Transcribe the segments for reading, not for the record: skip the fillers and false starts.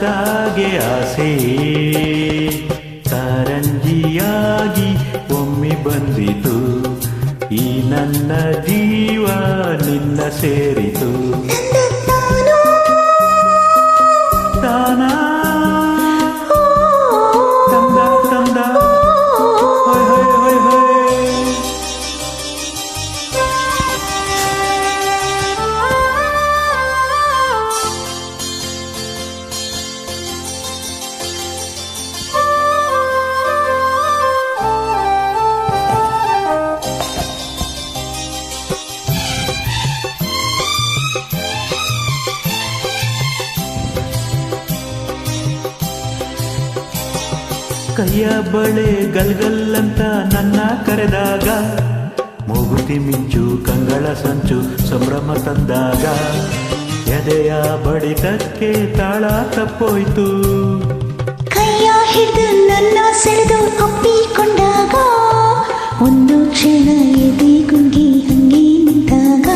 ಮನದಾಗೆ ಆಸೆ ಕಾರಂಜಿಯಾಗಿ ಒಮ್ಮೆ ಬಂದಿತು ಈ ನನ್ನ ಜೀವ ನಿನ್ನ ಸೇರಿತು ತಾನ ತಂದ ತಂದ ಹೊಯ್ ಹೊಯ್ ಹೊಯ್ ಹೊಯ್ ಕೈಯ ಬಳೆ ಗಲ್ಗಲ್ಲಂತ ನನ್ನ ಕರೆದಾಗ ಮೂಗುತಿ ಮಿಂಚು ಕಂಗಳ ಸಂಚು ಸಂಭ್ರಮ ತಂದಾಗ ಎದೆಯ ಬಡಿತಕ್ಕೆ ತಾಳ ತಪ್ಪೋಯ್ತು ಕೈಯ ಹಿಡಿದು ನನ್ನ ಸೆಳೆದು ಒಪ್ಪಿಕೊಂಡಾಗ ಒಂದು ಕ್ಷಣ ಎದೆ ಗುಂಗಿ ಹಂಗೆ ನಿಂತಾಗ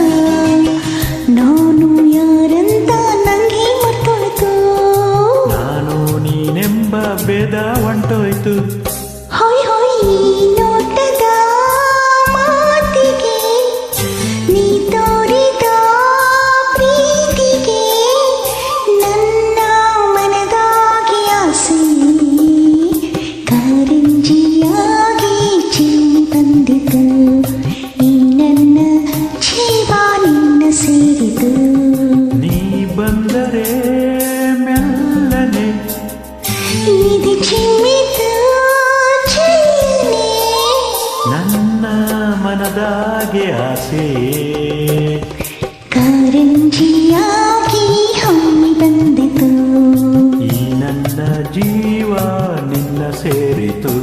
ನಾನು ಯಾರಂತ ನಂಗೆ ಮರ್ತೋಯ್ತು ನಾನು ನೀನೆಂಬ ಭೇದ ಹೊಂಟೋಯ್ತು ಹೊಯ್ ಹೊಯ್ ನೋಟದ ಮಾತಿಗೆ ನೀ ತೋರಿದ ಪ್ರೀತಿಗೆ ನನ್ನ ಮನದಾಗಿ ಆಸೆ ಕಾರಂಜಿಯಾಗಿ ಚಿಮ್ಮಿ ಬಂದಿತು ಈ ನನ್ನ ಜೀವ ನಿನ್ನ ಸೇರಿತು ನೀ ಬಂದರೆ ಮೆಲ್ಲನೆ ಇದು ಚಿಮ್ಮಿತು ಚೆಲ್ಲನೆ ನನ್ನ ಮನದಾಗೆ ಆಸೆ ಕಾರಂಜಿಯಾಗಿ ಹೊಮ್ಮಿ ಬಂದಿತು ಈ ನನ್ನ ಜೀವ ನಿನ್ನ ಸೇರಿತು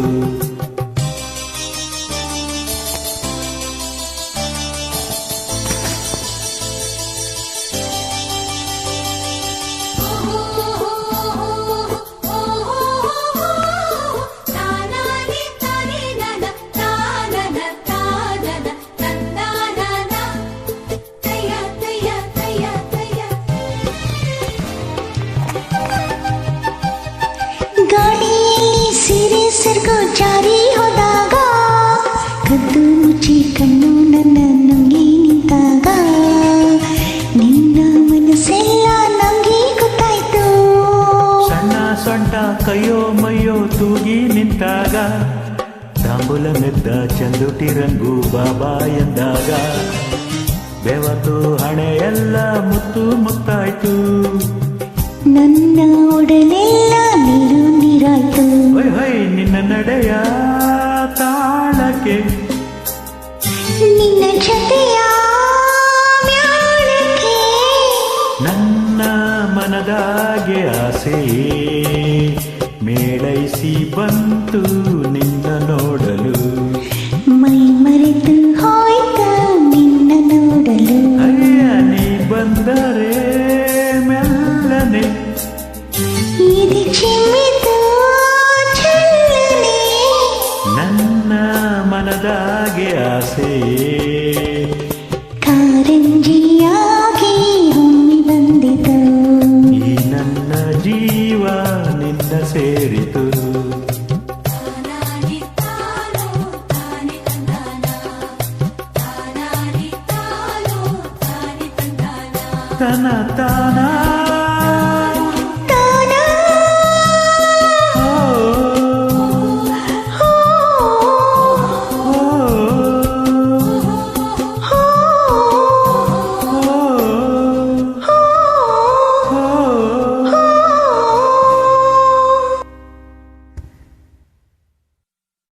ಗಾಳಿಯಲ್ಲಿ ಸೀರೆ ಸೆರಗು ಜಾರಿ ಹೋದಾಗ ಕದ್ದು ಮುಚ್ಚಿ ಕಣ್ಣು ನನ್ನ ನುಂಗಿ ನಿಂತಾಗ ನಿನ್ನ ಮನಸ್ಸೆಲ್ಲ ನಂಗೆ ಗೊತ್ತಾಯ್ತು ಸಣ್ಣ ಸೊಂಟ ಕೈಯೋ ಮೈಯೋ ತೂಗಿ ನಿಂತಾಗ ತಾಂಬೂಲ ಮೆದ್ದ ಚಂದುಟಿ ರಂಗು ಬಾಬಾ ಎಂದಾಗ ಬೆವತು ಹಣೆಯೆಲ್ಲ ಮುತ್ತು ಮುತ್ತಾಯ್ತು ನನ್ನ ಒಡಲೆಲ್ಲ ನೀರು ನೀರಾಯ್ತು ಹೊಯ್ ಹೊಯ್ ನಿನ್ನ ನಡೆಯ ತಾಳಕ್ಕೆ ನಿನ್ನ ಜೊತೆಯ ಮ್ಯಾಳಕ್ಕೆ ನನ್ನ ಮನದಾಗೆ ಆಸೆ ಮೇಳೈಸಿ ಬಂತು ನಿನ್ನ ನೋಡಲು ಮೈ ಮರೆತು ಹೋಯ್ತು ನಿನ್ನ ನೋಡಲು ಅಯ್ಯ ನೀ ಬಂದರೆ ಮೆಲ್ಲನೆ ಇದು ಚಿಮ್ಮಿತು ಚೆಲ್ಲನೆ ನನ್ನ ಮನದಾಗೆ ಆಸೆ ಕಾರಂಜಿಯಾಗಿ ಹೊಮ್ಮಿ ಬಂದಿತು ಈ ನನ್ನ ಜೀವ ನಿನ್ನ ಸೇರಿತು